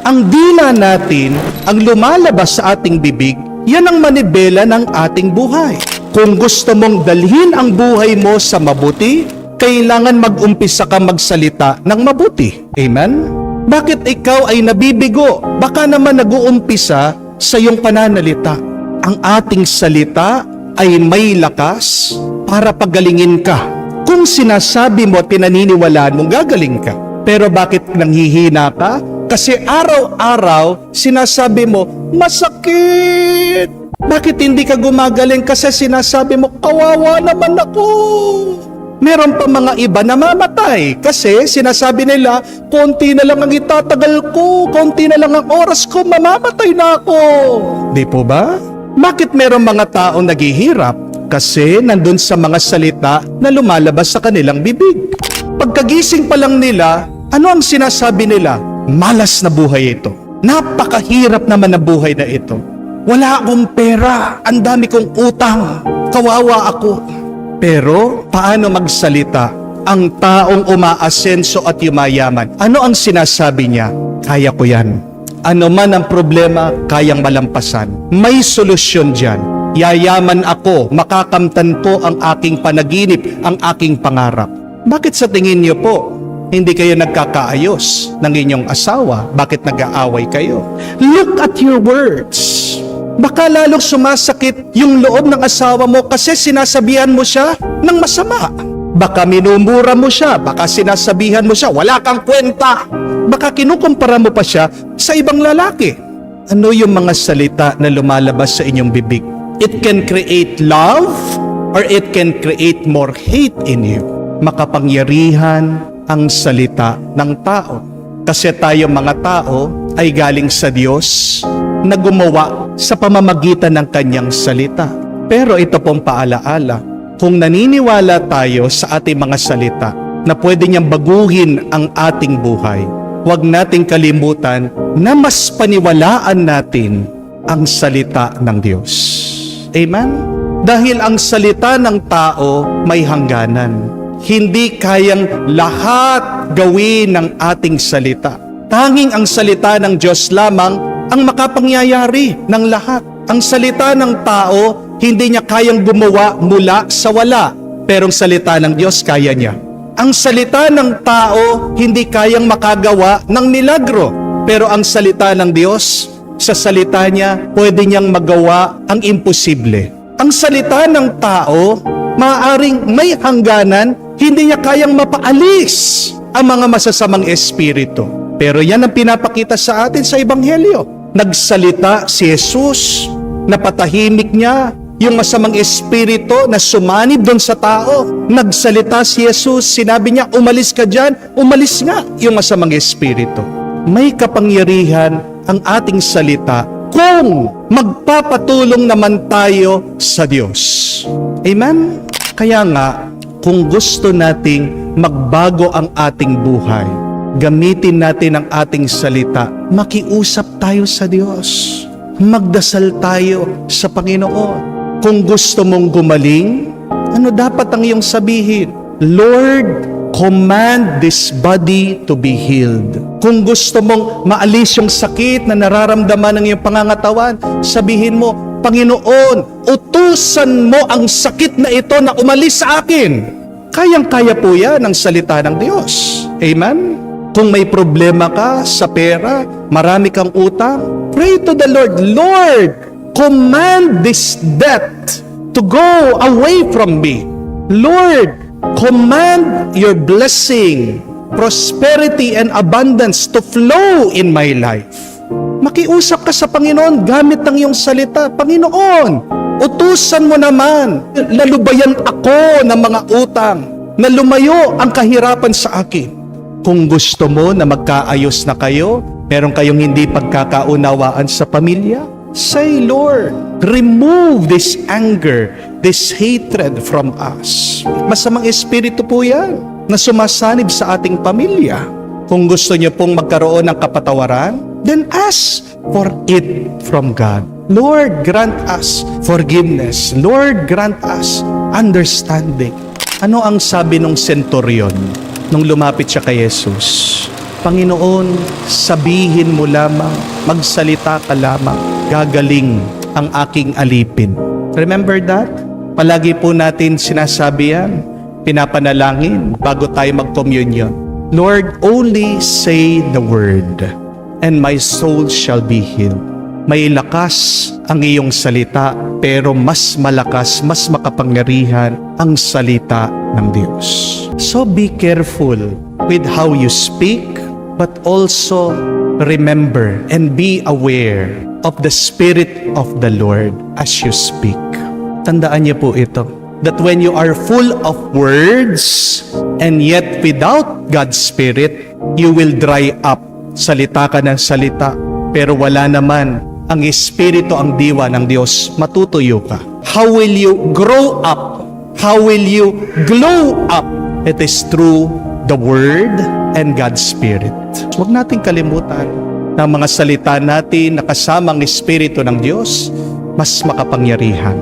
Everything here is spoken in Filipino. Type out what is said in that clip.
Ang dila natin, ang lumalabas sa ating bibig, yan ang manibela ng ating buhay. Kung gusto mong dalhin ang buhay mo sa mabuti, kailangan mag-umpisa ka magsalita ng mabuti. Amen? Bakit ikaw ay nabibigo? Baka naman nag-uumpisa sa iyong pananalita. Ang ating salita ay may lakas para pagalingin ka. Kung sinasabi mo at pinaniniwalaan mong gagaling ka, pero bakit nanghihina ka? Kasi araw-araw sinasabi mo, masakit. Bakit hindi ka gumagaling? Kasi sinasabi mo, kawawa naman ako. Meron pa mga iba na mamatay kasi sinasabi nila, konti na lang ang itatagal ko, konti na lang ang oras ko, mamamatay na ako. Di po ba? Bakit meron mga taong naghihirap? Kasi nandun sa mga salita na lumalabas sa kanilang bibig. Pagkagising pa lang nila, ano ang sinasabi nila? Malas na buhay ito. Napakahirap naman na buhay na ito. Wala akong pera, ang dami kong utang, kawawa ako. Pero paano magsalita ang taong umaasenso at yumayaman? Ano ang sinasabi niya? Kaya ko yan. Ano man ang problema, kayang malampasan. May solusyon dyan. Yayaman ako, makakamtan ko ang aking panaginip, ang aking pangarap. Bakit sa tingin niyo po, hindi kayo nagkakaayos ng inyong asawa? Bakit nag-aaway kayo? Look at your words. Baka lalong sumasakit yung loob ng asawa mo kasi sinasabihan mo siya ng masama. Baka minumura mo siya, baka sinasabihan mo siya, wala kang kwenta. Baka kinukumpara mo pa siya sa ibang lalaki. Ano yung mga salita na lumalabas sa inyong bibig? It can create love or it can create more hate in you. Makapangyarihan ang salita ng tao. Kasi tayo mga tao ay galing sa Diyos na gumawa sa pamamagitan ng kanyang salita. Pero ito pong paalaala, kung naniniwala tayo sa ating mga salita na pwede niyang baguhin ang ating buhay, huwag nating kalimutan na mas paniwalaan natin ang salita ng Diyos. Amen? Dahil ang salita ng tao may hangganan. Hindi kayang lahat gawin ng ating salita. Tanging ang salita ng Diyos lamang ang makapangyayari ng lahat. Ang salita ng tao, hindi niya kayang gumawa mula sa wala. Pero ang salita ng Diyos, kaya niya. Ang salita ng tao, hindi kayang makagawa ng milagro. Pero ang salita ng Diyos, sa salita niya, pwede niyang magawa ang imposible. Ang salita ng tao, maaaring may hangganan, hindi niya kayang mapaalis ang mga masasamang espiritu. Pero yan ang pinapakita sa atin sa Ebanghelyo. Nagsalita si Jesus, napatahimik niya yung masamang espiritu na sumanib doon sa tao. Nagsalita si Jesus, sinabi niya, umalis ka dyan, umalis nga yung masamang espiritu. May kapangyarihan ang ating salita kung magpapatulong naman tayo sa Diyos. Amen? Kaya nga, kung gusto nating magbago ang ating buhay, gamitin natin ang ating salita, makiusap tayo sa Diyos. Magdasal tayo sa Panginoon. Kung gusto mong gumaling, ano dapat ang iyong sabihin? Lord, command this body to be healed. Kung gusto mong maalis yung sakit na nararamdaman ng iyong pangangatawan, sabihin mo, Panginoon, utusan mo ang sakit na ito na umalis sa akin. Kayang-kaya po yan ang salita ng Diyos. Amen? Kung may problema ka sa pera, marami kang utang, pray to the Lord, Lord, command this debt to go away from me. Lord, command your blessing, prosperity, and abundance to flow in my life. Makiusap ka sa Panginoon gamit ang iyong salita. Panginoon, utusan mo naman, lalubayan ako ng mga utang, na lumayo ang kahirapan sa akin. Kung gusto mo na magkaayos na kayo, meron kayong hindi pagkakaunawaan sa pamilya, say, Lord, remove this anger, this hatred from us. Masamang espiritu po yan na sumasanib sa ating pamilya. Kung gusto niyo pong magkaroon ng kapatawaran, then ask for it from God. Lord, grant us forgiveness. Lord, grant us understanding. Ano ang sabi ng centurion nung lumapit siya kay Jesus? Panginoon, sabihin mo lamang, magsalita ka lamang, gagaling ang aking alipin. Remember that? Palagi po natin sinasabi yan, pinapanalangin bago tayo mag-communion. Lord, only say the word, and my soul shall be healed. May lakas ang iyong salita, pero mas malakas, mas makapangyarihan ang salita ng Diyos. So be careful with how you speak, but also remember and be aware of the Spirit of the Lord as you speak. Tandaan niyo po ito, that when you are full of words and yet without God's Spirit, you will dry up. Salita ka ng salita, pero wala naman ang Espiritu, ang diwa ng Diyos, matutuyo ka. How will you grow up? How will you glow up? It is through the Word and God's Spirit. Huwag nating kalimutan na ang mga salita natin na kasamang Espiritu ng Diyos, mas makapangyarihan.